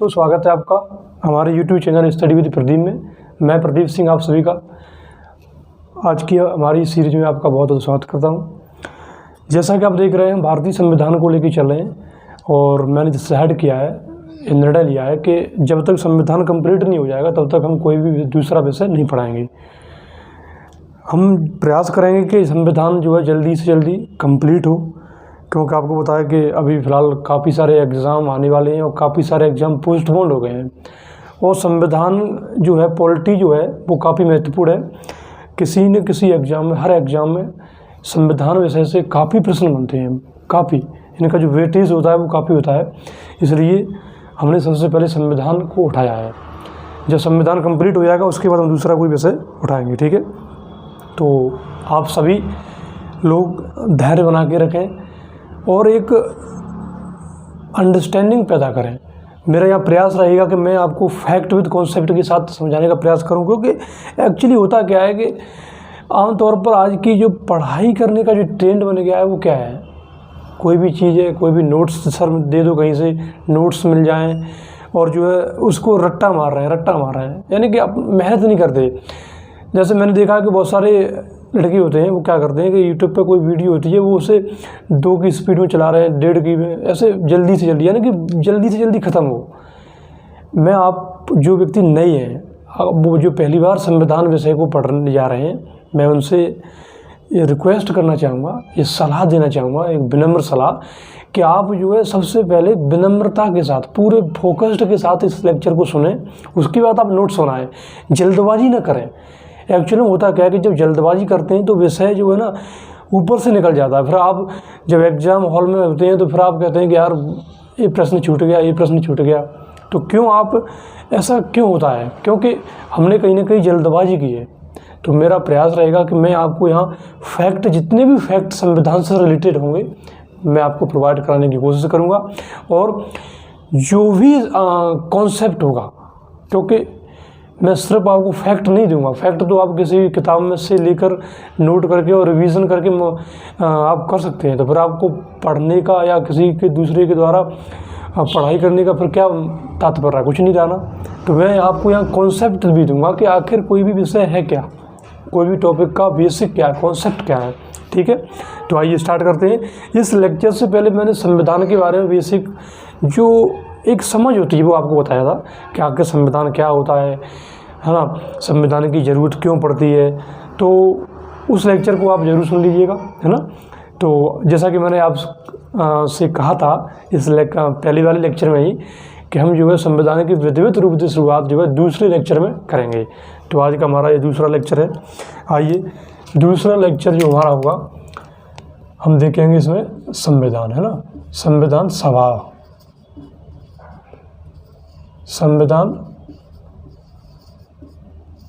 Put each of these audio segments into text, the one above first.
दोस्तों, स्वागत है आपका हमारे YouTube channel study with Pradeep में। मैं प्रदीप सिंह आप सभी का आज की हमारी सीरीज में आपका बहुत बहुत स्वागत करता हूं। जैसा कि आप देख रहे हैं, हम भारतीय संविधान को लेकर चल रहे हैं और मैंने डिसाइड किया है, निर्णय लिया है कि जब तक संविधान कंप्लीट नहीं हो जाएगा तब तक हम कोई भी दूसरा विषय नहीं पढ़ाएंगे। हम प्रयास करेंगे कि संविधान जो है जल्दी से जल्दी कंप्लीट हो, क्योंकि आपको बताया कि अभी फ़िलहाल काफ़ी सारे एग्ज़ाम आने वाले हैं और काफ़ी सारे एग्ज़ाम पोस्टपोन्ड हो गए हैं। और संविधान जो है, पॉलिटी जो है वो काफ़ी महत्वपूर्ण है। किसी न किसी एग्ज़ाम में, हर एग्ज़ाम में संविधान विषय से काफ़ी प्रश्न बनते हैं, काफ़ी इनका जो वेटेज होता है वो काफ़ी होता है। इसलिए हमने सबसे पहले संविधान को उठाया है। जब संविधान कंप्लीट हो जाएगा उसके बाद हम दूसरा कोई विषय उठाएंगे, ठीक है। तो आप सभी लोग धैर्य बना के रखें और एक अंडरस्टैंडिंग पैदा करें। मेरा यहाँ प्रयास रहेगा कि मैं आपको फैक्ट विद कॉन्सेप्ट के साथ समझाने का प्रयास करूँ, क्योंकि एक्चुअली होता क्या है कि आमतौर पर आज की जो पढ़ाई करने का जो ट्रेंड बन गया है वो क्या है, कोई भी चीज़ है, कोई भी नोट्स सर दे दो, कहीं से नोट्स मिल जाएं और जो है उसको रट्टा मार रहे हैं, यानी कि आप मेहनत नहीं करते। जैसे मैंने देखा कि बहुत सारे लड़के होते हैं, वो क्या करते हैं कि यूट्यूब पे कोई वीडियो होती है वो उसे 2 की स्पीड में चला रहे हैं, 1.5 की में, ऐसे जल्दी से जल्दी, यानी कि जल्दी से जल्दी ख़त्म हो। मैं आप जो व्यक्ति नए हैं, वो जो पहली बार संविधान विषय को पढ़ने जा रहे हैं, मैं उनसे ये रिक्वेस्ट करना चाहूँगा, ये सलाह देना चाहूँगा, एक विनम्र सलाह कि आप जो है सबसे पहले विनम्रता के साथ, पूरे फोकस्ड के साथ इस लेक्चर को सुने। उसके बाद आप नोट्स बनाएं, जल्दबाजी ना करें। एक्चुअली होता क्या है कि जब जल्दबाजी करते हैं तो विषय जो है ना ऊपर से निकल जाता है। फिर आप जब एग्ज़ाम हॉल में होते हैं तो फिर आप कहते हैं कि यार ये प्रश्न छूट गया। तो क्यों आप ऐसा क्यों होता है? क्योंकि हमने कहीं ना कहीं जल्दबाजी की है। तो मेरा प्रयास रहेगा कि मैं आपको यहाँ फैक्ट, जितने भी फैक्ट संविधान से रिलेटेड होंगे, मैं आपको प्रोवाइड कराने की कोशिश करूँगा। और जो भी कॉन्सेप्ट होगा, क्योंकि मैं सिर्फ आपको फैक्ट नहीं दूंगा, फैक्ट तो आप किसी भी किताब में से लेकर नोट करके और रिवीजन करके आप कर सकते हैं। तो फिर आपको पढ़ने का या किसी के दूसरे के द्वारा पढ़ाई करने का फिर क्या तात्पर्य है? कुछ नहीं जाना। तो मैं आपको यहाँ कॉन्सेप्ट भी दूंगा कि आखिर कोई भी विषय है क्या, कोई भी टॉपिक का बेसिक क्या है, कॉन्सेप्ट क्या है, ठीक है। तो आइए स्टार्ट करते हैं। इस लेक्चर से पहले मैंने संविधान के बारे में बेसिक जो एक समझ होती है वो आपको बताया था कि आखिर संविधान क्या होता है ना, संविधान की ज़रूरत क्यों पड़ती है। तो उस लेक्चर को आप ज़रूर सुन लीजिएगा, है ना। तो जैसा कि मैंने आप से कहा था इस पहले वाले लेक्चर में ही कि हम जो है संविधान की विधिवत रूप से शुरुआत जो है दूसरे लेक्चर में करेंगे। तो आज का हमारा ये दूसरा लेक्चर है। आइए दूसरा लेक्चर जो हमारा होगा, हम देखेंगे इसमें संविधान, है ना, संविधान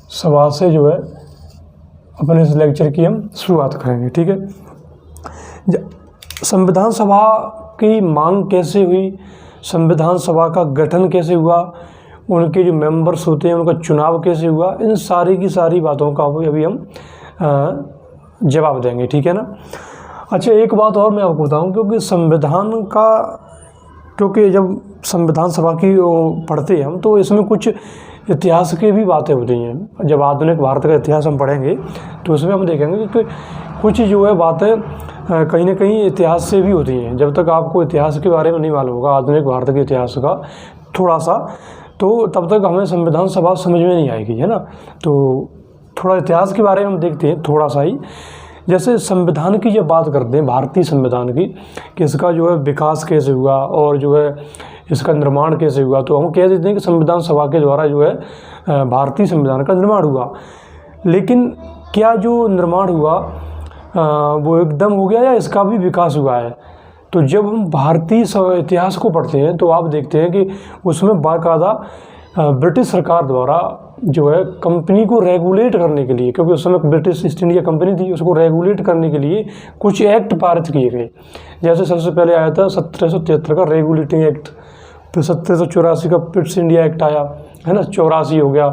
सभा से जो है अपने इस लेक्चर की हम शुरुआत करेंगे, ठीक है। संविधान सभा की मांग कैसे हुई, संविधान सभा का गठन कैसे हुआ, उनके जो मेंबर्स होते हैं उनका चुनाव कैसे हुआ, इन सारी की सारी बातों का अभी हम जवाब देंगे, ठीक है ना। अच्छा, एक बात और मैं आपको बताऊं, क्योंकि संविधान का, क्योंकि जब संविधान सभा की पढ़ते हैं हम तो इसमें कुछ इतिहास की भी बातें होती हैं। जब आधुनिक भारत का इतिहास हम पढ़ेंगे तो उसमें हम देखेंगे कि कुछ जो है बातें कहीं ना कहीं इतिहास से भी होती हैं। जब तक आपको इतिहास के बारे में नहीं मालूम होगा, आधुनिक भारत के इतिहास का थोड़ा सा, तो तब तक हमें संविधान सभा समझ में नहीं आएगी, है ना। तो थोड़ा इतिहास के बारे में हम देखते हैं थोड़ा सा ही। जैसे संविधान की जब बात करते हैं, भारतीय संविधान की, कि इसका जो है विकास कैसे हुआ और जो है इसका निर्माण कैसे हुआ, तो हम कह देते हैं कि संविधान सभा के द्वारा जो है भारतीय संविधान का निर्माण हुआ। लेकिन क्या जो निर्माण हुआ वो एकदम हो गया या इसका भी विकास हुआ है? तो जब हम भारतीय इतिहास को पढ़ते हैं तो आप देखते हैं कि उसमें बाकायदा ब्रिटिश सरकार द्वारा जो है कंपनी को रेगुलेट करने के लिए, क्योंकि उस समय ब्रिटिश ईस्ट इंडिया कंपनी थी, उसको रेगुलेट करने के लिए कुछ एक्ट पारित किए गए। जैसे सबसे पहले आया था 1773 का रेगुलेटिंग एक्ट, फिर 1784 का पिट्स इंडिया एक्ट आया, है ना, 84 हो गया।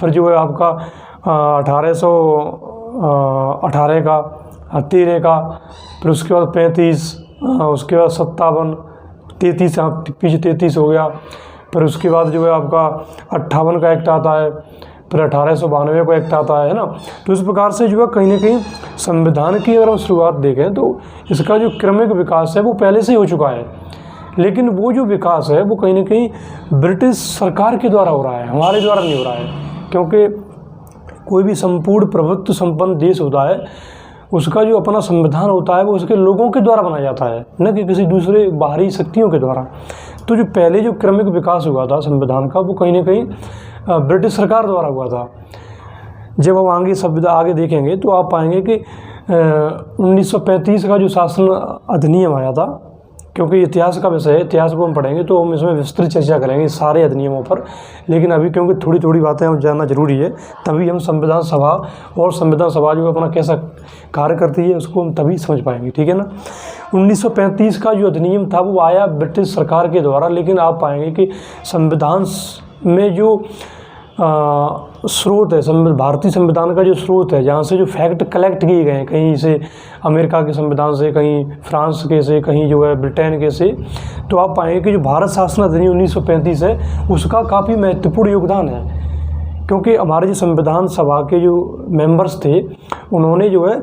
फिर जो है आपका 1818 का, 13 का, फिर उसके बाद 35, उसके बाद 57, 33, पीछे 33 हो गया। फिर उसके बाद जो है आपका 58 का एक्ट आता है, फिर 1892 का एक्ट आता है ना। तो इस प्रकार से जो है कहीं ना कहीं संविधान की अगर हम शुरुआत देखें तो इसका जो क्रमिक विकास है वो पहले से ही हो चुका है, लेकिन वो जो विकास है वो कहीं ना कहीं ब्रिटिश सरकार के द्वारा हो रहा है, हमारे द्वारा नहीं हो रहा है। क्योंकि कोई भी संपूर्ण प्रभुत्व संपन्न देश होता है, उसका जो अपना संविधान होता है वो उसके लोगों के द्वारा बनाया जाता है, न कि किसी दूसरे बाहरी शक्तियों के द्वारा। तो जो पहले जो क्रमिक विकास हुआ था संविधान का वो कहीं ना कहीं ब्रिटिश सरकार द्वारा हुआ था। जब हम आगे देखेंगे तो आप पाएंगे कि 1935 का जो शासन अधिनियम आया था, क्योंकि इतिहास का विषय है, इतिहास को हम पढ़ेंगे तो हम इसमें विस्तृत चर्चा करेंगे सारे अधिनियमों पर, लेकिन अभी क्योंकि थोड़ी थोड़ी बातें हम जानना जरूरी है, तभी हम संविधान सभा और संविधान सभा जो अपना कैसा कार्य करती है उसको हम तभी समझ पाएंगे, ठीक है ना। 1935 का जो अधिनियम था वो आया ब्रिटिश सरकार के द्वारा, लेकिन आप पाएंगे कि संविधान में जो स्रोत है, भारतीय संविधान का जो स्रोत है, जहाँ से जो फैक्ट कलेक्ट किए गए हैं, कहीं से अमेरिका के संविधान से, कहीं फ्रांस के से, कहीं जो है ब्रिटेन के से, तो आप पाएंगे कि जो भारत शासन अधिनियम 1935 है उसका काफ़ी महत्वपूर्ण योगदान है। क्योंकि हमारे जो संविधान सभा के जो मेंबर्स थे उन्होंने जो है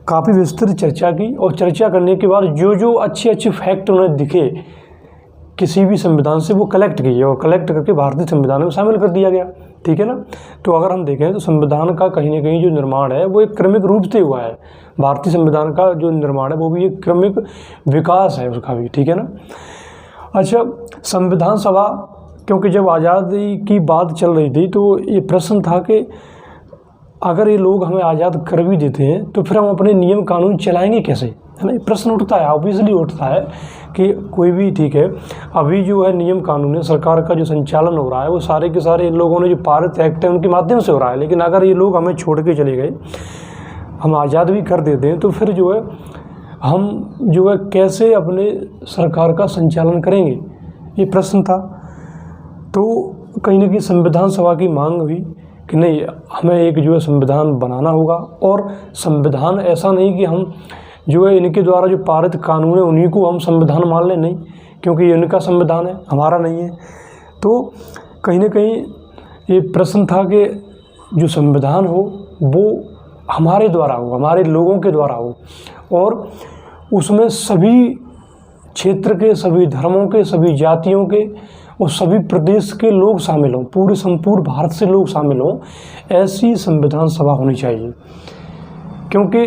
काफ़ी विस्तृत चर्चा की, और चर्चा करने के बाद जो जो अच्छे फैक्ट उन्हें दिखे किसी भी संविधान से वो कलेक्ट किए और कलेक्ट करके भारतीय संविधान में शामिल कर दिया गया, ठीक है ना। तो अगर हम देखें तो संविधान का कहीं ना कहीं जो निर्माण है वो एक क्रमिक रूप से हुआ है। भारतीय संविधान का जो निर्माण है वो भी एक क्रमिक विकास है उसका भी, ठीक है ना। अच्छा, संविधान सभा, क्योंकि जब आज़ादी की बात चल रही थी तो ये प्रश्न था कि अगर ये लोग हमें आज़ाद कर भी देते हैं तो फिर हम अपने नियम कानून चलाएंगे कैसे, है ना। ये प्रश्न उठता है, ऑब्वियसली उठता है कि कोई भी, ठीक है, अभी जो है नियम कानून है, सरकार का जो संचालन हो रहा है वो सारे के सारे इन लोगों ने जो पारित एक्ट है उनके माध्यम से हो रहा है। लेकिन अगर ये लोग हमें छोड़ के चले गए, हम आज़ाद भी कर देते हैं, तो फिर जो है हम जो है कैसे अपने सरकार का संचालन करेंगे, ये प्रश्न था। तो कहीं ना कहीं संविधान सभा की मांग हुई कि नहीं, हमें एक जो है संविधान बनाना होगा, और संविधान ऐसा नहीं कि हम जो है इनके द्वारा जो पारित कानून है उन्हीं को हम संविधान मान लें, नहीं, क्योंकि ये इनका संविधान है, हमारा नहीं है। तो कहीं ना कहीं ये प्रश्न था कि जो संविधान हो वो हमारे द्वारा हो, हमारे लोगों के द्वारा हो, और उसमें सभी क्षेत्र के, सभी धर्मों के, सभी जातियों के और सभी प्रदेश के लोग शामिल हों, पूरे संपूर्ण भारत से लोग शामिल हों, ऐसी संविधान सभा होनी चाहिए। क्योंकि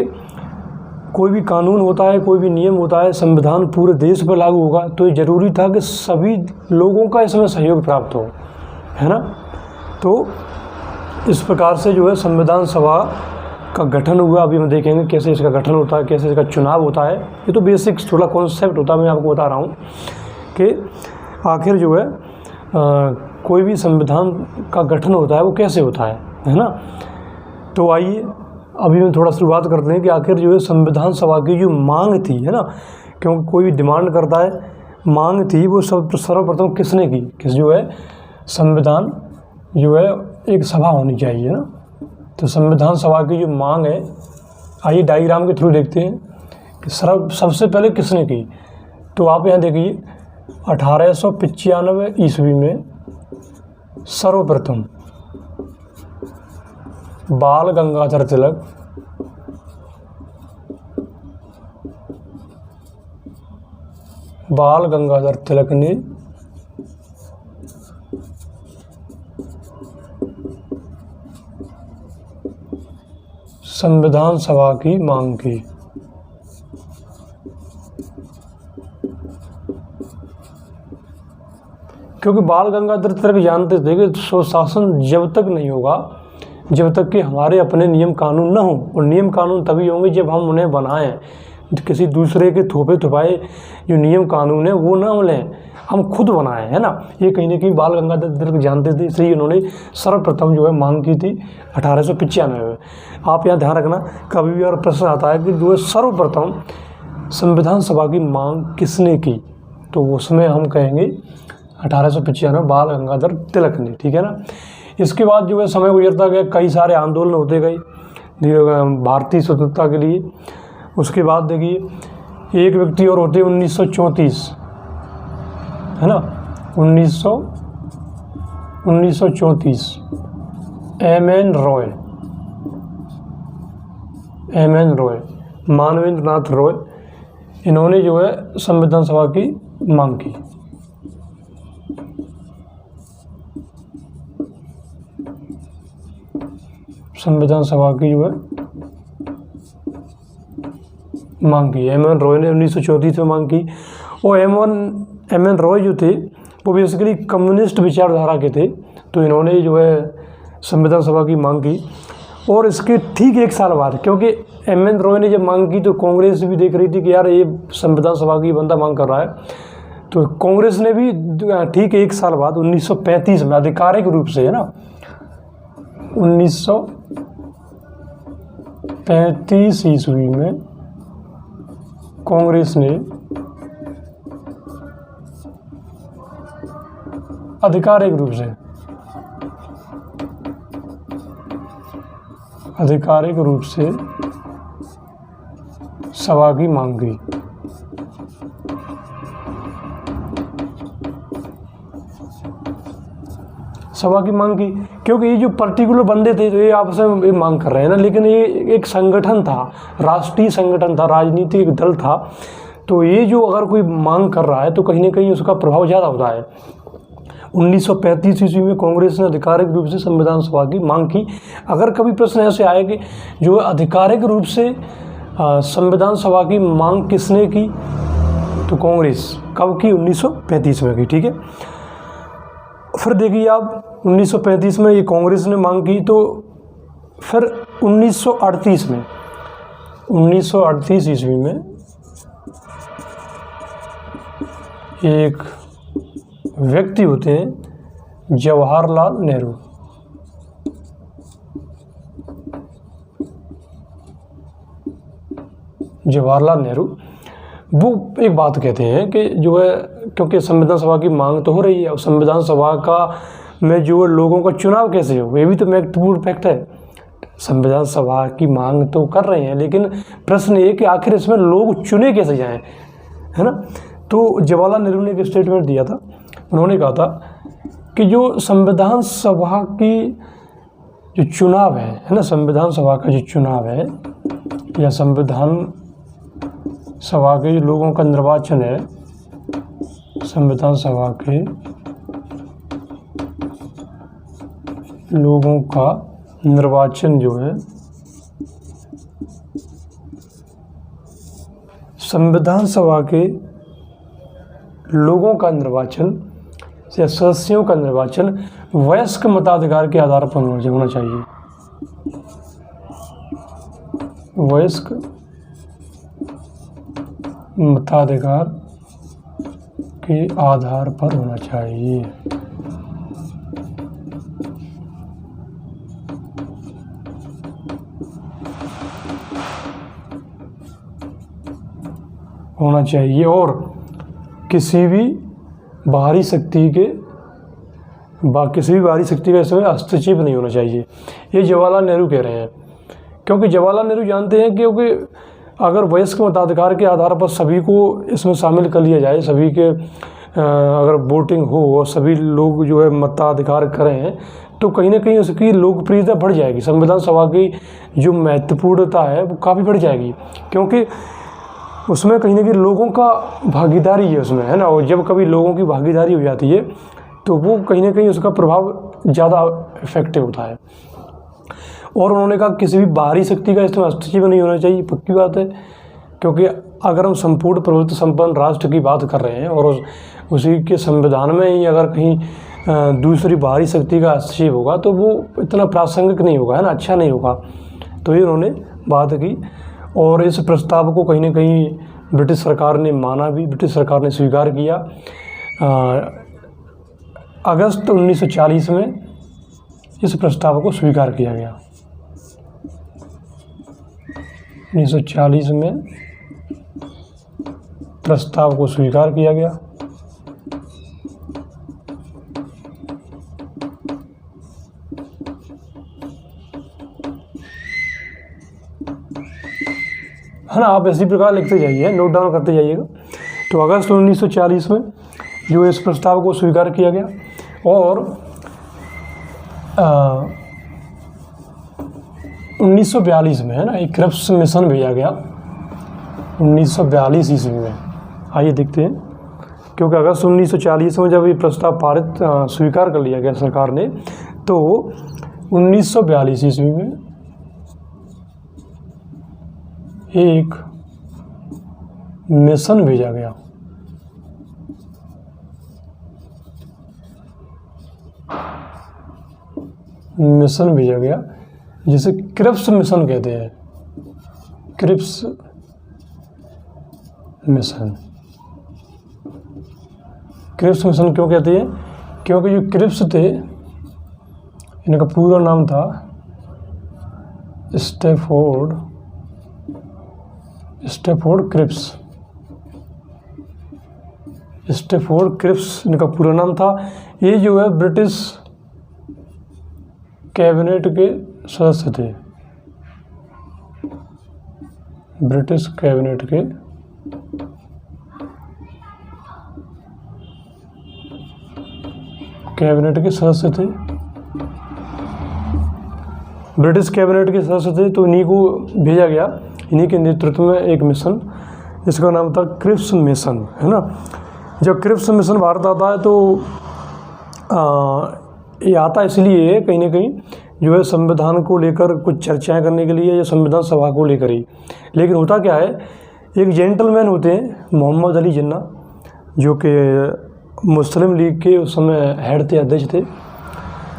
कोई भी कानून होता है, कोई भी नियम होता है, संविधान पूरे देश पर लागू होगा, तो ये ज़रूरी था कि सभी लोगों का इसमें सहयोग प्राप्त हो, है ना। तो इस प्रकार से जो है संविधान सभा का गठन हुआ। अभी हम देखेंगे कैसे इसका गठन होता है, कैसे इसका चुनाव होता है। ये तो बेसिक थोड़ा कॉन्सेप्ट होता है, मैं आपको बता रहा हूँ कि आखिर जो है कोई भी संविधान का गठन होता है वो कैसे होता है ना। तो आइए अभी हम थोड़ा शुरुआत करते हैं कि आखिर जो है संविधान सभा की जो मांग थी, है ना, क्योंकि कोई भी डिमांड करता है, मांग थी वो सर्वप्रथम किसने की, किस जो है संविधान जो है एक सभा होनी चाहिए ना। तो संविधान सभा की जो मांग है, आइए डायग्राम के थ्रू देखते हैं कि सबसे पहले किसने की। तो आप यहाँ देखिए 1895 ईस्वी में सर्वप्रथम बाल गंगाधर तिलक ने संविधान सभा की मांग की। क्योंकि बाल गंगाधर तिलक जानते थे कि स्वशासन जब तक नहीं होगा, जब तक कि हमारे अपने नियम कानून ना हो, और नियम कानून तभी होंगे जब हम उन्हें बनाएं। किसी दूसरे के थोपे थोपाए जो नियम कानून है वो ना लें, हम खुद बनाएं, है ना। ये कहीं ना कहीं बाल गंगाधर तिलक जानते थे, इसलिए उन्होंने सर्वप्रथम जो है मांग की थी 1895 में। आप यहाँ ध्यान रखना, कभी भी और प्रश्न आता है कि जो है सर्वप्रथम संविधान सभा की मांग किसने की, तो उसमें हम कहेंगे 1895 बाल गंगाधर तिलक ने, ठीक है ना। इसके बाद जो है समय गुजरता गया, कई सारे आंदोलन होते गए भारतीय स्वतंत्रता के लिए। उसके बाद देखिए एक व्यक्ति और होते 1934, है ना, 1934 1934 एम.एन. रॉय, मानवेंद्र नाथ रॉय, इन्होंने जो है संविधान सभा की मांग की। संविधान सभा की जो है मांग की। एम.एन. रॉय ने 1934 में मांग की। और एम.एन. रॉय जो थे वो बेसिकली कम्युनिस्ट विचारधारा के थे, तो इन्होंने जो है संविधान सभा की मांग की। और इसके ठीक एक साल बाद, क्योंकि एम.एन. रॉय ने जब मांग की तो कांग्रेस भी देख रही थी कि यार ये संविधान सभा की बंदा मांग कर रहा है, तो कांग्रेस ने भी ठीक एक साल बाद 1935 में आधिकारिक रूप से, है ना, 1935 ईस्वी में कांग्रेस ने आधिकारिक रूप से सभा की मांग की। सभा की मांग की, क्योंकि ये जो पर्टिकुलर बंदे थे तो ये आपस में ये मांग कर रहे हैं ना, लेकिन ये एक संगठन था, राष्ट्रीय संगठन था, राजनीतिक दल था, तो ये जो अगर कोई मांग कर रहा है तो कहीं ना कहीं उसका प्रभाव ज़्यादा होता है। 1935 ईस्वी में कांग्रेस ने आधिकारिक रूप से संविधान सभा की मांग की। अगर कभी प्रश्न ऐसे आए कि जो आधिकारिक रूप से संविधान सभा की मांग किसने की, तो कांग्रेस। कब की? 1935 में की। ठीक है, फिर देखिए आप 1935 में ये कांग्रेस ने मांग की, तो फिर 1938 ईस्वी में एक व्यक्ति होते हैं जवाहरलाल नेहरू। जवाहरलाल नेहरू वो एक बात कहते हैं कि जो है, क्योंकि संविधान सभा की मांग तो हो रही है और संविधान सभा का में जो है लोगों का चुनाव कैसे हो, ये भी तो महत्वपूर्ण फैक्ट है। संविधान सभा की मांग तो कर रहे हैं, लेकिन प्रश्न ये कि आखिर इसमें लोग चुने कैसे जाएं, है ना। तो जवाहरलाल नेहरू ने एक स्टेटमेंट दिया था, उन्होंने कहा था कि जो संविधान सभा की जो चुनाव है ना, संविधान सभा का जो चुनाव है या संविधान सभा के जो लोगों का निर्वाचन है, संविधान सभा के लोगों का निर्वाचन जो है, संविधान सभा के लोगों का निर्वाचन या सदस्यों का निर्वाचन वयस्क मताधिकार के आधार पर होना चाहिए। वयस्क मताधिकार के आधार पर होना चाहिए। और किसी भी बाहरी शक्ति का इसमें हस्तक्षेप नहीं होना चाहिए। ये जवाहरलाल नेहरू कह रहे हैं, क्योंकि जवाहरलाल नेहरू जानते हैं क्योंकि अगर वयस्क मताधिकार के आधार पर सभी को इसमें शामिल कर लिया जाए, सभी के अगर वोटिंग हो और सभी लोग जो है मताधिकार करें, तो कहीं ना कहीं उसकी लोकप्रियता बढ़ जाएगी। संविधान सभा की जो महत्वपूर्णता है वो काफ़ी बढ़ जाएगी, क्योंकि उसमें कहीं ना कहीं लोगों का भागीदारी है उसमें, है ना। और जब कभी लोगों की भागीदारी हो जाती है तो वो कहीं ना कहीं उसका प्रभाव ज़्यादा इफेक्टिव होता है। और उन्होंने कहा किसी भी बाहरी शक्ति का इसमें हस्तक्षेप नहीं होना चाहिए, पक्की बात है, क्योंकि अगर हम संपूर्ण प्रभुत्व संपन्न राष्ट्र की बात कर रहे हैं और उसी के संविधान में ही अगर कहीं दूसरी बाहरी शक्ति का हस्तक्षेप होगा तो वो इतना प्रासंगिक नहीं होगा, है ना, अच्छा नहीं होगा। तो ये उन्होंने बात की और इस प्रस्ताव को कहीं ना कहीं ब्रिटिश सरकार ने माना भी, ब्रिटिश सरकार ने स्वीकार किया। अगस्त 1940 में इस प्रस्ताव को स्वीकार किया गया। 1940 में प्रस्ताव को स्वीकार किया गया। है ना, आप इसी प्रकार लिखते जाइए, नोट डाउन करते जाइएगा। तो अगस्त 1940 में जो इस प्रस्ताव को स्वीकार किया गया और 1942 में, है ना, एक क्रिप्स मिशन भेजा गया 1942 ईस्वी में। आइए देखते हैं, क्योंकि अगस्त 1940 में जब ये प्रस्ताव पारित स्वीकार कर लिया गया सरकार ने, तो 1942 ईस्वी में एक मिशन भेजा गया। मिशन भेजा गया जिसे क्रिप्स मिशन कहते हैं। Cripps mission. क्रिप्स मिशन क्यों कहते हैं? क्योंकि जो क्रिप्स थे, इनका पूरा नाम था स्टैफोर्ड क्रिप्स। स्टैफोर्ड क्रिप्स इनका पूरा नाम था। ये जो है ब्रिटिश कैबिनेट के सदस्य थे। ब्रिटिश कैबिनेट के सदस्य थे। ब्रिटिश कैबिनेट के सदस्य थे, तो इन्हीं को भेजा गया, इन्हीं के नेतृत्व में एक मिशन, जिसका नाम था क्रिप्स मिशन, है ना। जब क्रिप्स मिशन भारत आता है तो ये आता इसलिए कहीं ना कहीं जो है संविधान को लेकर कुछ चर्चाएं करने के लिए, या संविधान सभा को लेकर ही। लेकिन होता क्या है, एक जेंटलमैन होते हैं मोहम्मद अली जिन्ना, जो कि मुस्लिम लीग के उस समय हेड थे, अध्यक्ष थे।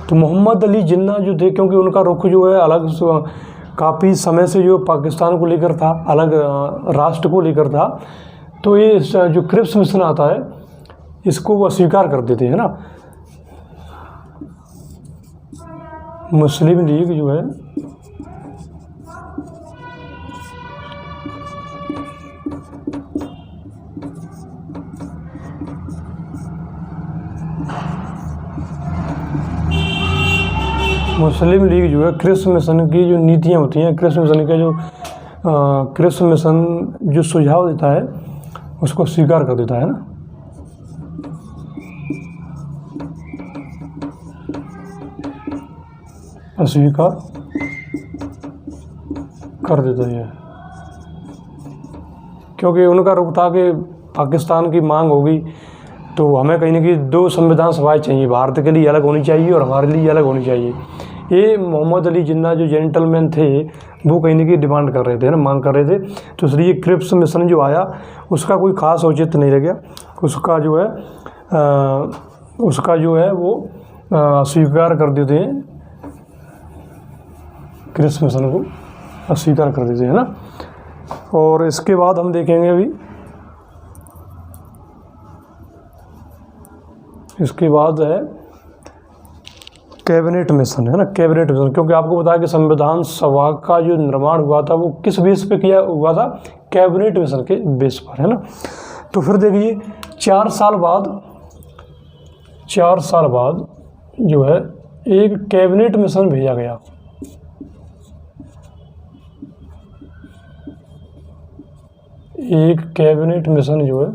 तो मोहम्मद अली जिन्ना जो थे, क्योंकि उनका रुख जो है अलग काफ़ी समय से जो पाकिस्तान को लेकर था, अलग राष्ट्र को लेकर था, तो ये जो क्रिप्स मिशन आता है इसको वो अस्वीकार कर देते हैं ना। मुस्लिम लीग जो है क्रिप्स मिशन की जो नीतियाँ होती हैं, क्रिप्स मिशन का जो क्रिप्स मिशन जो सुझाव देता है उसको स्वीकार कर देता है ना। अस्वीकार कर देता है, क्योंकि उनका रुख था कि पाकिस्तान की मांग होगी तो हमें कहीं ना कहीं दो संविधान सभाएं चाहिए, भारत के लिए अलग होनी चाहिए और हमारे लिए अलग होनी चाहिए। ये मोहम्मद अली जिन्ना जो जेंटलमैन थे वो कहीं ना कहीं डिमांड कर रहे थे ना, मांग कर रहे थे। तो इसलिए क्रिप्स मिशन जो आया उसका कोई खास औचित्य नहीं रह गया, उसका जो है वो अस्वीकार कर देते हैं, क्रिप्स मिशन को अस्वीकार कर देते हैं ना। और इसके बाद हम देखेंगे अभी, इसके बाद है कैबिनेट मिशन, है ना। कैबिनेट मिशन, क्योंकि आपको बताया कि संविधान सभा का जो निर्माण हुआ था वो किस बेस पे किया हुआ था? कैबिनेट मिशन के बेस पर, है ना। तो फिर देखिए 4 साल बाद जो है एक कैबिनेट मिशन भेजा गया। एक कैबिनेट मिशन जो है,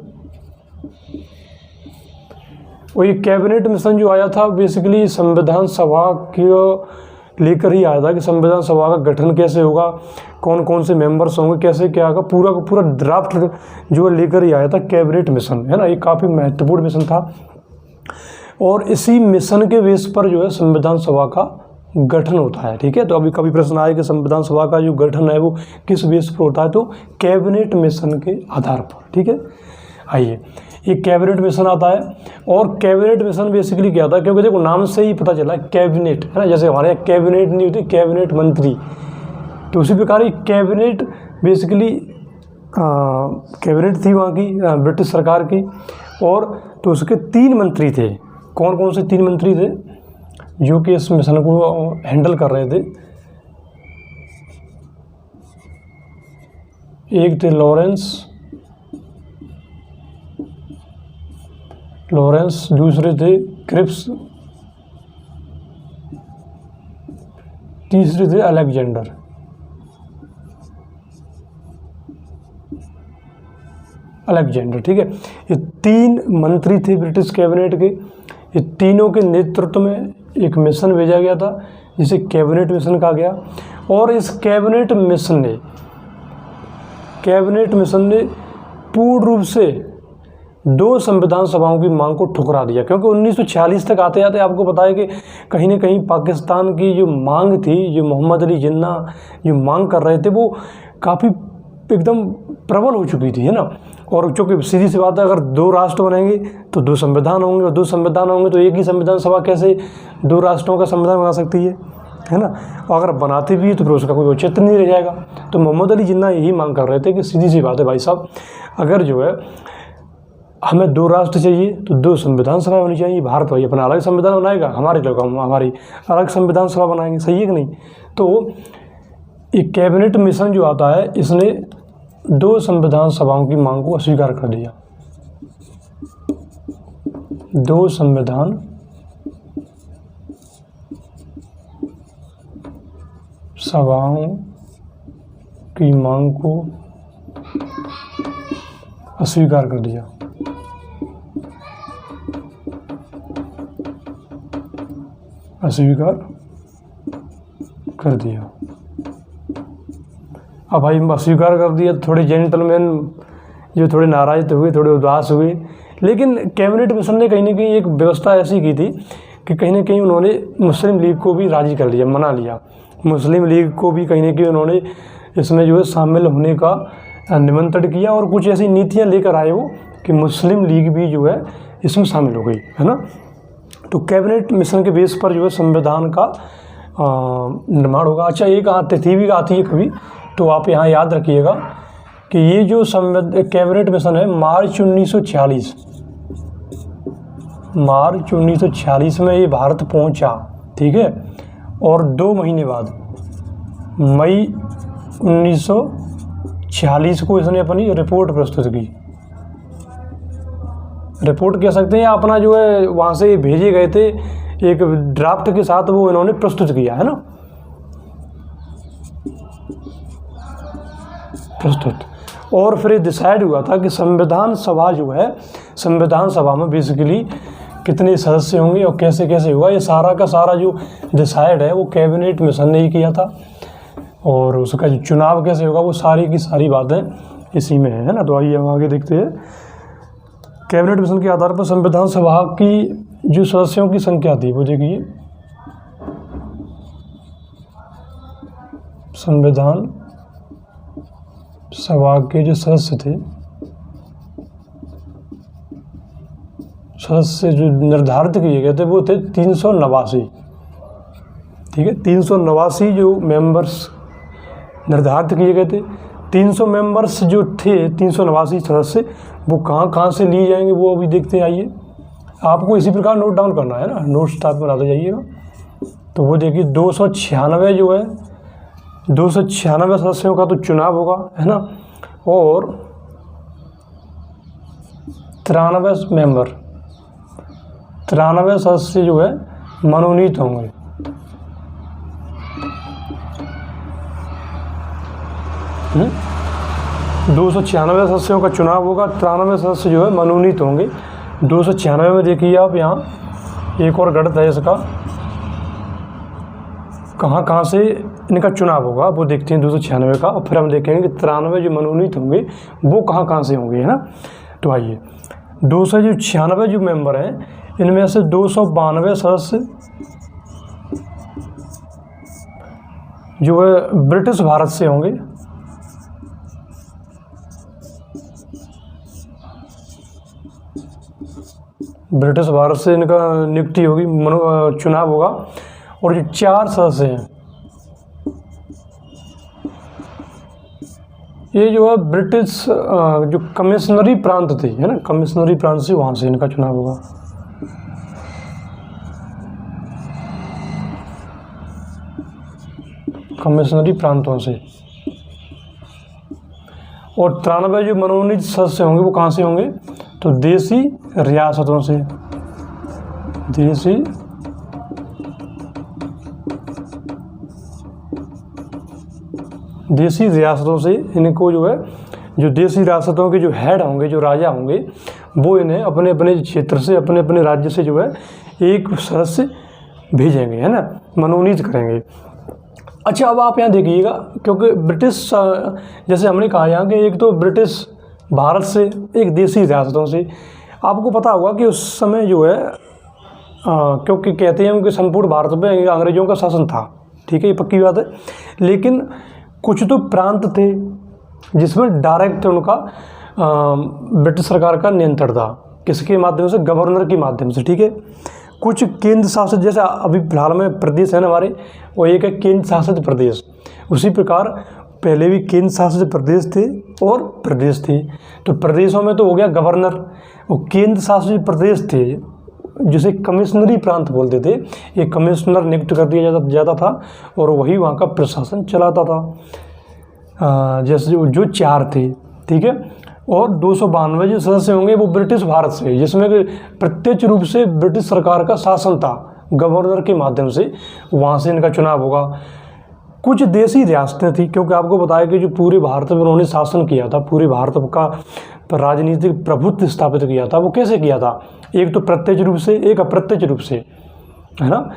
वो ये कैबिनेट मिशन जो आया था बेसिकली संविधान सभा को लेकर ही आया था कि संविधान सभा का गठन कैसे होगा, कौन कौन से मेंबर्स होंगे, कैसे क्या होगा, पूरा का पूरा ड्राफ्ट जो है लेकर ही आया था कैबिनेट मिशन, है ना। ये काफ़ी महत्वपूर्ण मिशन था और इसी मिशन के बेस पर जो है संविधान सभा का गठन होता है, ठीक है। तो अभी कभी प्रश्न आए कि संविधान सभा का जो गठन है वो किस बेस पर होता है, तो कैबिनेट मिशन के आधार पर, ठीक है। आइए, एक कैबिनेट मिशन आता है और कैबिनेट मिशन बेसिकली क्या होता है, क्योंकि देखो नाम से ही पता चला कैबिनेट, है ना। जैसे हमारे यहाँ कैबिनेट नहीं होती, कैबिनेट मंत्री, तो उसी प्रकार ही कैबिनेट बेसिकली कैबिनेट थी वहाँ की ब्रिटिश सरकार की, और तो उसके 3 मंत्री थे। कौन कौन से 3 मंत्री थे जो कि इस मिशन को हैंडल कर रहे थे? एक थे लॉरेंस, दूसरे थे क्रिप्स, तीसरे थे अलेक्जेंडर। ठीक है। ये 3 मंत्री थे ब्रिटिश कैबिनेट के। ये तीनों के नेतृत्व में एक मिशन भेजा गया था जिसे कैबिनेट मिशन कहा गया, और इस कैबिनेट मिशन ने पूर्ण रूप से 2 संविधान सभाओं की मांग को ठुकरा दिया, क्योंकि 1946 तक आते आते आपको पता है कि कहीं ना कहीं पाकिस्तान की जो मांग थी, जो मोहम्मद अली जिन्ना जो मांग कर रहे थे, वो काफ़ी एकदम प्रबल हो चुकी थी, है ना। और चूँकि सीधी सी बात है, अगर 2 राष्ट्र बनेंगे तो 2 संविधान होंगे, और 2 संविधान होंगे तो एक ही संविधान सभा कैसे 2 राष्ट्रों का संविधान बना सकती है ना। अगर बनाती भी है तो फिर उसका कोई औचित्य नहीं रह जाएगा। तो मोहम्मद अली जिन्ना यही मांग कर रहे थे कि सीधी सी बात है भाई साहब, अगर जो है हमें 2 राष्ट्र चाहिए तो 2 संविधान सभा होनी चाहिए। भारत भाई अपना अलग संविधान बनाएगा, हमारे लोग हमारी अलग संविधान सभा बनाएंगे, सही है कि नहीं। तो एक कैबिनेट मिशन जो आता है, इसने 2 संविधान सभाओं की मांग को अस्वीकार कर दिया। 2 संविधान सभाओं की मांग को अस्वीकार कर दिया। अस्वीकार कर दिया। अब भाई अस्वीकार कर दिया, थोड़े जेंटलमैन जो थोड़े नाराज हुए, थोड़े उदास हुए, लेकिन कैबिनेट मिशन ने कहीं ना कहीं एक व्यवस्था ऐसी की थी कि कहीं ना कहीं उन्होंने मुस्लिम लीग को भी राज़ी कर लिया, मना लिया। मुस्लिम लीग को भी कहीं ना कहीं उन्होंने इसमें जो है शामिल होने का निमंत्रण किया, और कुछ ऐसी नीतियाँ लेकर आए वो कि मुस्लिम लीग भी जो है इसमें शामिल हो गई, है ना। तो कैबिनेट मिशन के बेस पर जो है संविधान का निर्माण होगा। अच्छा, एक तिथि भी आती है कभी, तो आप यहाँ याद रखिएगा कि ये जो कैबिनेट मिशन है मार्च 1946 में ये भारत पहुँचा, ठीक है। और 2 महीने बाद मई 1946 को इसने अपनी रिपोर्ट प्रस्तुत की। रिपोर्ट कह सकते हैं, अपना जो है वहाँ से भेजे गए थे एक ड्राफ्ट के साथ, वो इन्होंने प्रस्तुत किया, है ना, प्रस्तुत। और फिर डिसाइड हुआ था कि संविधान सभा जो है, संविधान सभा में बेसिकली कितने सदस्य होंगे और कैसे कैसे होगा, ये सारा का सारा जो डिसाइड है वो कैबिनेट मिशन ने ही किया था। और उसका जो चुनाव कैसे होगा वो सारी की सारी बातें इसी में है ना। तो आइए हम आगे देखते हैं। कैबिनेट मिशन के आधार पर संविधान सभा की जो सदस्यों की संख्या थी वो देखिए, संविधान सभा के जो सदस्य थे, सदस्य जो निर्धारित किए गए थे वो थे 389, ठीक है। 389 जो मेंबर्स निर्धारित किए गए थे। 300 मेंबर्स जो थे, 389 सदस्य, वो कहाँ से लिए जाएंगे वो अभी देखते हैं। आइए, आपको इसी प्रकार नोट डाउन करना है ना, नोट्स आप बनाते जाइएगा। तो वो देखिए 296 जो है, 296 सदस्यों का तो चुनाव होगा, है ना। और 93 मेंबर, 93 सदस्य जो है मनोनीत होंगे। हुँ? 296 सदस्यों का चुनाव होगा, 93 सदस्य जो है मनोनीत होंगे। 296 में देखिए आप, यहाँ एक और गणित है इसका, कहाँ से इनका चुनाव होगा वो देखते हैं 296 का, और फिर हम देखेंगे कि 93 जो मनोनीत होंगे वो कहाँ से होंगे, है ना। तो आइए, 296 जो मेंबर हैं, इनमें से 292 सदस्य जो है ब्रिटिश भारत से होंगे, ब्रिटिश भारत से इनका नियुक्ति होगी, चुनाव होगा। और जो 4 सदस्य हैं, ये जो है ब्रिटिश जो कमिश्नरी प्रांत थे, है ना, कमिश्नरी प्रांत से, वहाँ से इनका चुनाव होगा। कमिश्नरी प्रांतों से। और 93 जो मनोनीत सदस्य होंगे वो कहाँ से होंगे, तो देसी रियासतों से, देसी रियासतों से इनको जो है, जो देसी रियासतों के जो हेड होंगे, जो राजा होंगे, वो इन्हें अपने अपने क्षेत्र से, अपने अपने राज्य से जो है एक सदस्य भेजेंगे, है ना, मनोनीत करेंगे। अच्छा, अब आप यहाँ देखिएगा, क्योंकि ब्रिटिश जैसे हमने कहा यहाँ कि एक तो ब्रिटिश भारत से, एक देसी रियासतों से, आपको पता होगा कि उस समय जो है क्योंकि कहते हैं कि संपूर्ण भारत में अंग्रेजों का शासन था, ठीक है, ये पक्की बात है। लेकिन कुछ तो प्रांत थे जिसमें डायरेक्ट उनका ब्रिटिश सरकार का नियंत्रण था, किसके माध्यम से, गवर्नर के माध्यम से, ठीक है। कुछ केंद्र शासित, जैसे अभी फिलहाल में प्रदेश है ना हमारे, वो एक है केंद्र शासित प्रदेश। उसी प्रकार पहले भी केंद्र शासित प्रदेश थे और प्रदेश थे। तो प्रदेशों में तो हो गया गवर्नर, वो केंद्र शासित प्रदेश थे जिसे कमिश्नरी प्रांत बोलते थे, ये कमिश्नर नियुक्त कर दिया जाता था और वही वहाँ का प्रशासन चलाता था। जैसे जो 4 थे, ठीक है, और 292 जो सदस्य होंगे वो ब्रिटिश भारत से, जिसमें प्रत्यक्ष रूप से ब्रिटिश सरकार का शासन था गवर्नर के माध्यम से, वहाँ से इनका चुनाव होगा। कुछ देसी रियासतें थी, क्योंकि आपको बताया कि जो पूरे भारत में उन्होंने शासन किया था, पूरे भारत का राजनीतिक प्रभुत्व स्थापित किया था, वो कैसे किया था, एक तो प्रत्यक्ष रूप से, एक अप्रत्यक्ष रूप से, है ना।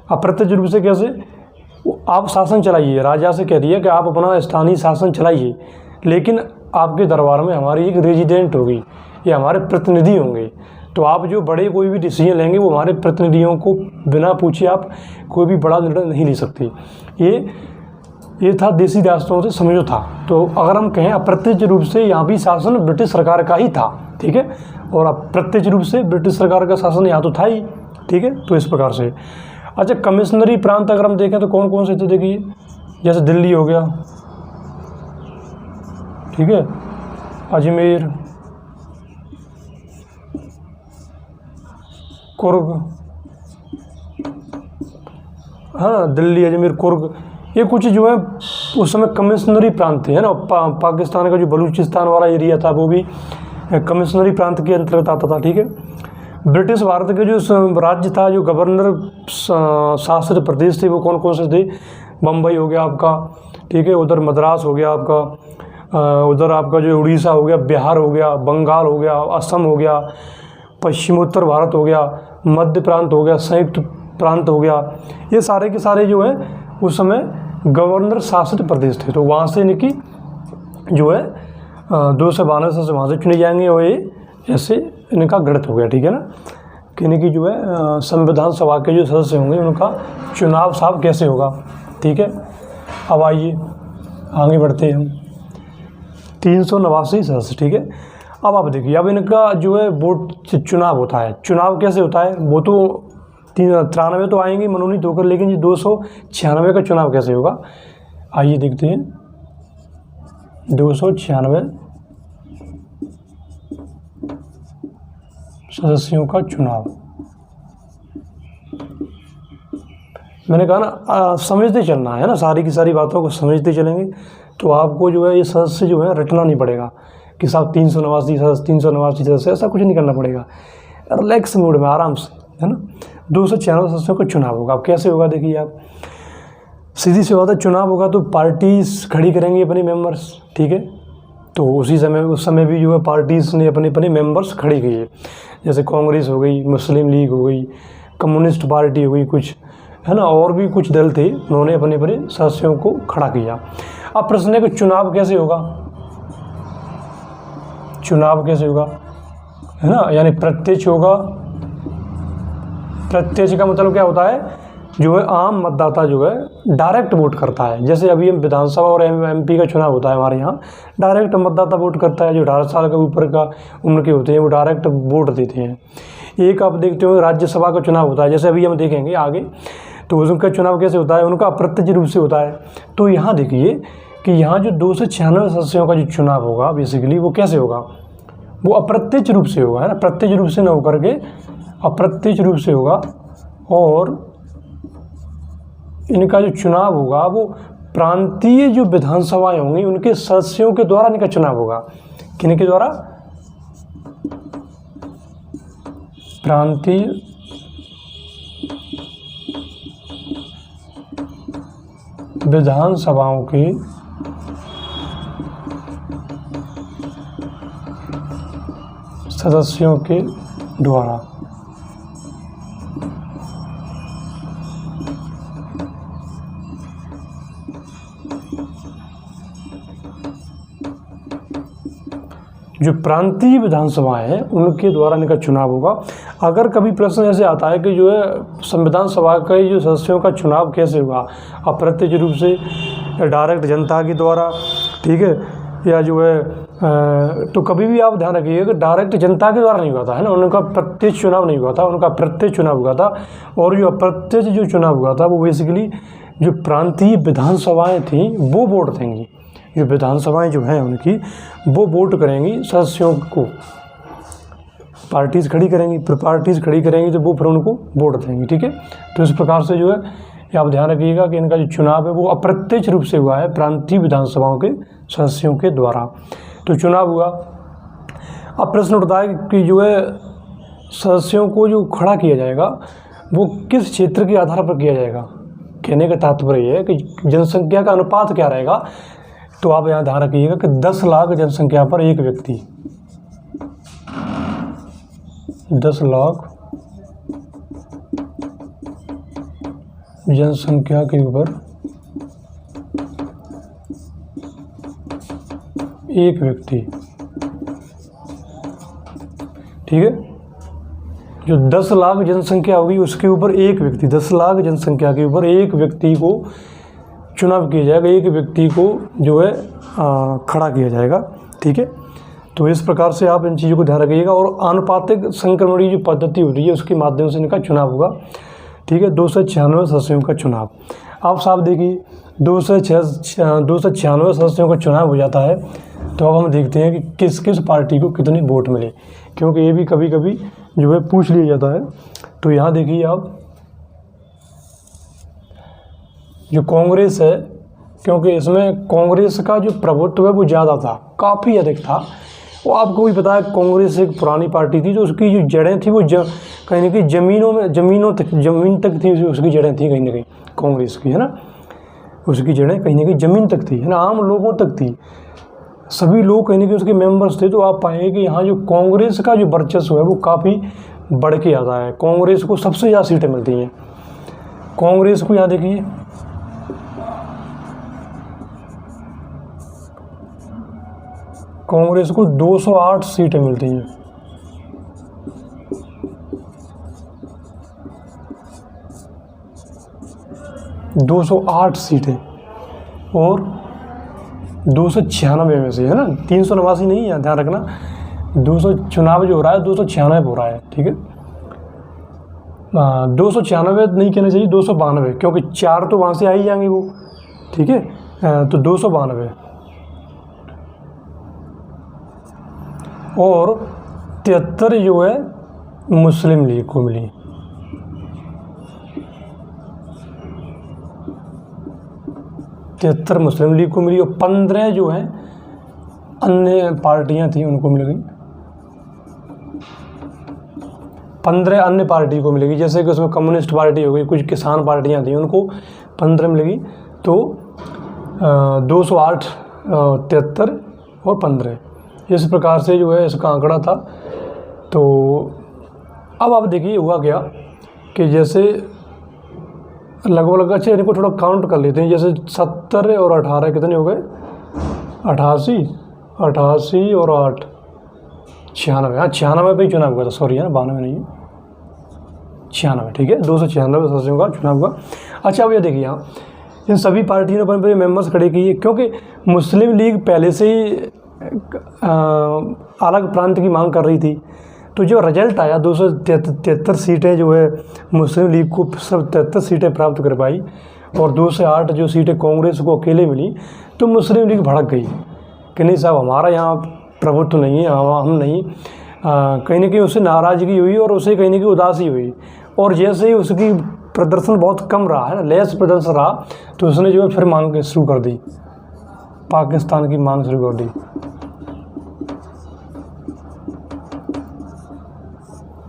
अप्रत्यक्ष रूप से कैसे, आप शासन चलाइए, राजा से कह दिया कि आप अपना स्थानीय शासन चलाइए, लेकिन आपके दरबार में हमारी एक रेजिडेंट होगी, ये हमारे प्रतिनिधि होंगे, तो आप जो बड़े कोई भी डिसीजन लेंगे वो हमारे प्रतिनिधियों को बिना पूछे आप कोई भी बड़ा निर्णय नहीं ले सकते। ये था देसी रियासतों से समझौता। तो अगर हम कहें अप्रत्यक्ष रूप से यहाँ भी शासन ब्रिटिश सरकार का ही था, ठीक है, और अप्रत्यक्ष रूप से ब्रिटिश सरकार का शासन यहाँ तो था ही, ठीक है। तो इस प्रकार से। अच्छा, कमिश्नरी प्रांत अगर हम देखें तो कौन कौन से थे, देखिए, जैसे दिल्ली हो गया, ठीक है, अजमेर, कुर्ग, हाँ, दिल्ली, अजमेर, कुर्ग, ये कुछ जो है उस समय कमिश्नरी प्रांत थे, है ना। पाकिस्तान का जो बलूचिस्तान वाला एरिया था वो भी कमिश्नरी प्रांत के अंतर्गत आता था, ठीक है। ब्रिटिश भारत के जो राज्य था, जो गवर्नर शासित प्रदेश थे, वो कौन कौन से थे, बम्बई हो गया आपका, ठीक है, उधर मद्रास हो गया आपका, उधर आपका जो उड़ीसा हो गया, बिहार हो गया, बंगाल हो गया, असम हो गया, पश्चिमोत्तर भारत हो गया, मध्य प्रांत हो गया, संयुक्त प्रांत हो गया, ये सारे के सारे जो है उस समय गवर्नर शासित प्रदेश थे। तो वहाँ से इनकी जो है 292 से वहाँ से चुने जाएंगे और ये ऐसे इनका गणित हो गया, ठीक है ना, कि इनकी जो है संविधान सभा के जो सदस्य होंगे उनका चुनाव साहब कैसे होगा, ठीक है। अब आइए आगे बढ़ते हैं हम, 389 सदस्य, ठीक है। अब आप देखिए, अब इनका जो है वोट चुनाव होता है, चुनाव कैसे होता है, वो तो 93 तो आएंगे मनोनीत होकर, लेकिन ये 296 का चुनाव कैसे होगा, आइए देखते हैं। 296 सदस्यों का चुनाव, मैंने कहा ना समझते चलना है ना, सारी की सारी बातों को समझते चलेंगे तो आपको जो है ये सदस्य जो है रटना नहीं पड़ेगा कि साहब 389 सदस्य, 389 सदस्य, ऐसा कुछ नहीं करना पड़ेगा, रिलैक्स मूड में आराम से, है ना। 296 सदस्यों का चुनाव होगा। अब कैसे होगा, देखिए आप, सीधी सी बात है, चुनाव होगा तो पार्टीज खड़ी करेंगी अपने मेंबर्स, ठीक है। तो उस समय भी जो है पार्टीज ने अपने अपने मेंबर्स खड़ी किए, जैसे कांग्रेस हो गई, मुस्लिम लीग हो गई, कम्युनिस्ट पार्टी हो गई कुछ, है ना, और भी कुछ दल थे, उन्होंने अपने अपने सदस्यों को खड़ा किया। अब प्रश्न है कि चुनाव कैसे होगा, चुनाव कैसे होगा, है ना, यानी प्रत्यक्ष होगा। प्रत्यक्ष का मतलब क्या होता है, जो है आम मतदाता जो है डायरेक्ट वोट करता है, जैसे अभी हम विधानसभा और एमपी का चुनाव होता है हमारे यहाँ, डायरेक्ट मतदाता वोट करता है, जो 18 साल के ऊपर का उम्र के होते हैं वो डायरेक्ट वोट देते हैं। एक आप देखते हो राज्यसभा का चुनाव होता है, जैसे अभी हम देखेंगे आगे, तो उनका चुनाव कैसे होता है, उनका अप्रत्यक्ष रूप से होता है। तो यहाँ देखिए कि यहाँ जो 296 सदस्यों का जो चुनाव होगा बेसिकली वो कैसे होगा, वो अप्रत्यक्ष रूप से होगा, है ना, प्रत्यक्ष रूप से न होकर के अप्रत्यक्ष रूप से होगा। और इनका जो चुनाव होगा वो प्रांतीय जो विधानसभाएं होंगी उनके सदस्यों के द्वारा इनका चुनाव होगा। किनके द्वारा, प्रांतीय विधानसभाओं के सदस्यों के द्वारा जो प्रांतीय विधानसभाएं हैं उनके द्वारा इनका चुनाव होगा। अगर कभी प्रश्न ऐसे आता है कि जो है संविधान सभा के जो सदस्यों का चुनाव कैसे हुआ, अप्रत्यक्ष रूप से, डायरेक्ट जनता के द्वारा, ठीक है, या जो है तो कभी भी आप ध्यान रखिएगा कि डायरेक्ट जनता के द्वारा नहीं हुआ था, है ना, उनका प्रत्यक्ष चुनाव नहीं हुआ था, उनका प्रत्यक्ष चुनाव हुआ था। और जो अप्रत्यक्ष जो चुनाव हुआ था वो बेसिकली जो प्रांतीय विधानसभाएं थीं वो वोट देंगी, जो विधानसभाएं जो हैं उनकी वो वोट करेंगी सदस्यों को, पार्टीज़ खड़ी करेंगी, पार्टीज़ खड़ी करेंगी तो वो फिर उनको वोट देंगी, ठीक है। तो इस प्रकार से जो है ये आप ध्यान रखिएगा कि इनका जो चुनाव है वो अप्रत्यक्ष रूप से हुआ है प्रांतीय विधानसभाओं के सदस्यों के द्वारा। तो चुनाव हुआ। अब प्रश्न उठता है कि जो है सदस्यों को जो खड़ा किया जाएगा वो किस क्षेत्र के आधार पर किया जाएगा। कहने का तात्पर्य है कि जनसंख्या का अनुपात क्या रहेगा। तो आप यहाँ ध्यान रखिएगा कि 10 लाख जनसंख्या पर एक व्यक्ति, 10 लाख जनसंख्या के ऊपर एक व्यक्ति, ठीक है। जो 10 लाख जनसंख्या होगी उसके ऊपर एक व्यक्ति, 10 लाख जनसंख्या के ऊपर एक व्यक्ति को चुनाव किया जाएगा, एक व्यक्ति को जो है खड़ा किया जाएगा, ठीक है। तो इस प्रकार से आप इन चीज़ों को ध्यान रखिएगा। और आनुपातिक संक्रमण जो पद्धति हो रही है उसके माध्यम से इनका चुनाव होगा, ठीक है। 296 सदस्यों का चुनाव। आप साफ देखिए 296 सदस्यों का चुनाव हो जाता है। तो अब हम देखते हैं कि किस किस पार्टी को कितने वोट मिले, क्योंकि ये भी कभी कभी जो है पूछ लिया जाता है। तो यहाँ देखिए आप, जो कांग्रेस है, क्योंकि इसमें कांग्रेस का जो प्रभुत्व है वो ज़्यादा था, काफ़ी अधिक था। वो आपको भी पता है कांग्रेस एक पुरानी पार्टी थी, तो उसकी जो जड़ें थी वो कहीं ना कहीं ज़मीन तक थी, उसकी जड़ें थी कहीं ना कहीं कांग्रेस की, है ना। उसकी जड़ें कहीं ना कहीं ज़मीन तक थी, है ना, आम लोगों तक थी, सभी लोग कहीं ना कहीं उसके मेंबर्स थे। तो आप पाएंगे कि यहाँ जो कांग्रेस का जो वर्चस्व है वो काफ़ी बढ़ के आता है। कांग्रेस को सबसे ज़्यादा सीटें मिलती हैं। कांग्रेस को यहाँ देखिए, कांग्रेस को 208 सीटें मिलती हैं। ...208 सीटें और 296 में से, है ना, 389 नहीं है, ध्यान रखना। 200 चुनाव जो हो रहा है 296 हो रहा है, ठीक है। 296 नहीं कहना चाहिए, 292, क्योंकि 4 तो वहाँ से आ ही जाएंगे वो, ठीक है। तो 292 और 73 जो है मुस्लिम लीग को मिली। 73 मुस्लिम लीग को मिली और 15 जो है अन्य पार्टियां थी उनको मिल गई। 15 अन्य पार्टी को मिलेगी, जैसे कि उसमें कम्युनिस्ट पार्टी हो गई, कुछ किसान पार्टियां थी, उनको 15 मिलेगी। तो 208, 73 और 15, इस प्रकार से जो है इसका आंकड़ा था। तो अब आप देखिए हुआ क्या कि जैसे लगभग, अच्छा इनको थोड़ा काउंट कर लेते हैं। जैसे 70 और 18 कितने हो गए, 88 और 8 96। हाँ 96 पे ही चुनाव हुआ था, सॉरी, है ना, 92 नहीं है, 96, ठीक है। 296 सदस्यों का चुनाव हुआ। अच्छा अब ये देखिए, यहाँ इन सभी पार्टियों ने अपने अपने मेम्बर्स खड़े किए, क्योंकि मुस्लिम लीग पहले से ही अलग प्रांत की मांग कर रही थी। तो जो रिजल्ट आया 273 सीटें जो है मुस्लिम लीग को सब 73 सीटें प्राप्त कर पाई और 2 से 8 जो सीटें कांग्रेस को अकेले मिली। तो मुस्लिम लीग भड़क गई कि नहीं साहब, हमारा यहाँ प्रभुत्व नहीं है, हम नहीं, कहीं ना कहीं उससे नाराज़गी हुई और उसे कहीं ना कहीं उदासी हुई। और जैसे ही उसकी प्रदर्शन बहुत कम रहा, है ना, लेस प्रदर्शन रहा, तो उसने जो है फिर मांग शुरू कर दी, पाकिस्तान की मांग शुरू कर दी।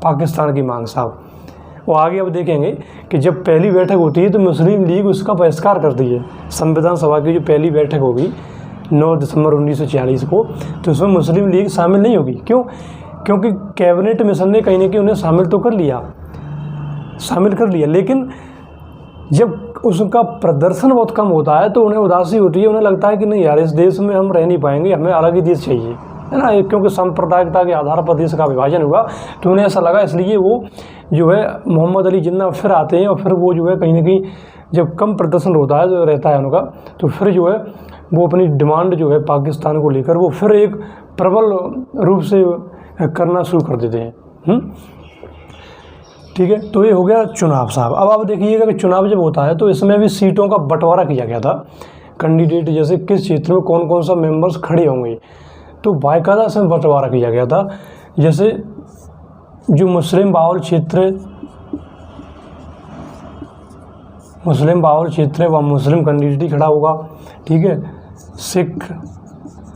पाकिस्तान की मांग साहब, वो आगे अब देखेंगे कि जब पहली बैठक होती है तो मुस्लिम लीग उसका बहिष्कार करती है। संविधान सभा की जो पहली बैठक होगी 9 दिसंबर 1946 को, तो उसमें मुस्लिम लीग शामिल नहीं होगी। क्यों? क्योंकि कैबिनेट मिशन ने कहीं ना कहीं उन्हें शामिल तो कर लिया, लेकिन जब उसका प्रदर्शन बहुत कम होता है तो उन्हें उदासी होती है, उन्हें लगता है कि नहीं यार, इस देश में हम रह नहीं पाएंगे, हमें अलग ही देश चाहिए, है ना, क्योंकि सांप्रदायिकता के आधार पर देश का विभाजन हुआ तो उन्हें ऐसा लगा, इसलिए वो जो है मोहम्मद अली जिन्ना फिर आते हैं और फिर वो जो है कहीं ना कहीं जब कम प्रदर्शन होता है जो रहता है उनका, तो फिर जो है वो अपनी डिमांड जो है पाकिस्तान को लेकर वो फिर एक प्रबल रूप से करना शुरू कर देते हैं। ठीक है, तो ये हो गया चुनाव साहब। अब आप देखिएगा कि चुनाव जब होता है तो इसमें भी सीटों का बंटवारा किया गया था, कैंडिडेट जैसे किस क्षेत्र में कौन कौन सा मेंबर्स खड़े होंगे, तो बाकायदा से बंटवारा किया गया था। जैसे जो मुस्लिम बाहुल क्षेत्र है वह मुस्लिम कैंडिडेट ही खड़ा होगा। ठीक है, सिख,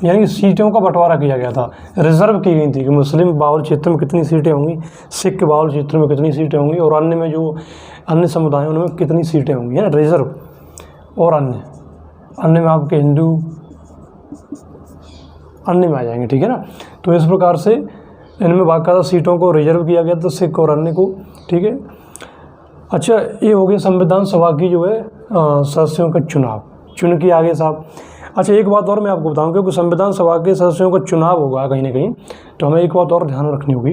यानी कि सीटों का बंटवारा किया गया था, रिजर्व की गई थी कि मुस्लिम बाहुल क्षेत्र में कितनी सीटें होंगी, सिख बाहुल क्षेत्र में कितनी सीटें होंगी और अन्य में जो अन्य समुदाय हैं उनमें कितनी सीटें होंगी, है ना, रिजर्व। और अन्य में आपके हिंदू अन्य में आ जाएंगे। ठीक है ना, तो इस प्रकार से इनमें बाकायदा सीटों को रिजर्व किया गया था, सिख और अन्य को। ठीक है, अच्छा, ये हो गया संविधान सभा की जो है सदस्यों का चुन के आगे साहब। अच्छा, एक बात और मैं आपको बताऊं, क्योंकि संविधान सभा के सदस्यों का चुनाव होगा कहीं ना कहीं, तो हमें एक बात और ध्यान रखनी होगी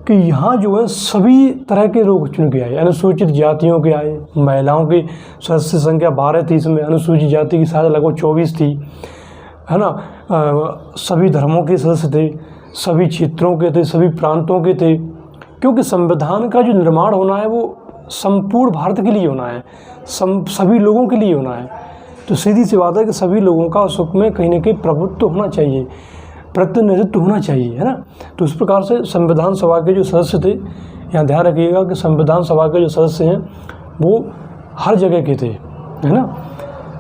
कि यहाँ जो है सभी तरह के लोग चुन के आए। अनुसूचित जातियों के आए, महिलाओं की सदस्य संख्या 12 थी, इसमें अनुसूचित जाति की शायद लगभग 24 थी, है ना। सभी धर्मों के सदस्य थे, सभी क्षेत्रों के थे, सभी प्रांतों के थे, क्योंकि संविधान का जो निर्माण होना है वो संपूर्ण भारत के लिए होना है, सभी लोगों के लिए होना है। तो सीधी सी बात है कि सभी लोगों का सुख में कहीं ना कहीं प्रभुत्व होना चाहिए, प्रतिनिधित्व होना चाहिए, है ना। तो इस प्रकार से संविधान सभा के जो सदस्य थे, यहाँ ध्यान रखिएगा कि संविधान सभा के जो सदस्य हैं वो हर जगह के थे, है ना,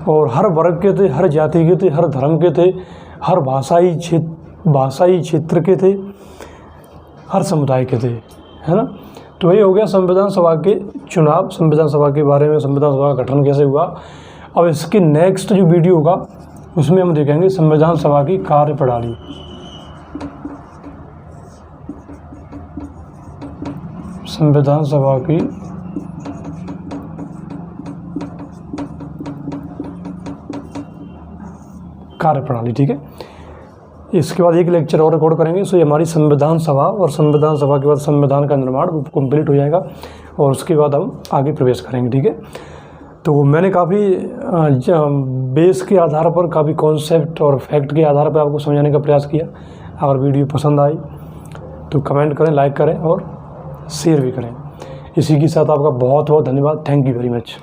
और हर वर्ग के थे, हर जाति के थे, हर धर्म के थे, हर भाषाई क्षेत्र के थे, हर समुदाय के थे, है ना। तो ये हो गया संविधान सभा के चुनाव, संविधान सभा के बारे में, संविधान सभा का गठन कैसे हुआ। अब इसकी नेक्स्ट जो वीडियो होगा उसमें हम देखेंगे संविधान सभा की कार्यप्रणाली। संविधान सभा की कार्यप्रणाली। ठीक है, इसके बाद एक लेक्चर और रिकॉर्ड करेंगे, सो ये हमारी संविधान सभा, और संविधान सभा के बाद संविधान का निर्माण कंप्लीट हो जाएगा और उसके बाद हम आगे प्रवेश करेंगे। ठीक है, तो मैंने काफ़ी बेस के आधार पर, काफ़ी कॉन्सेप्ट और फैक्ट के आधार पर आपको समझाने का प्रयास किया। अगर वीडियो पसंद आई तो कमेंट करें, लाइक करें और शेयर भी करें। इसी के साथ आपका बहुत बहुत धन्यवाद। Thank you very much.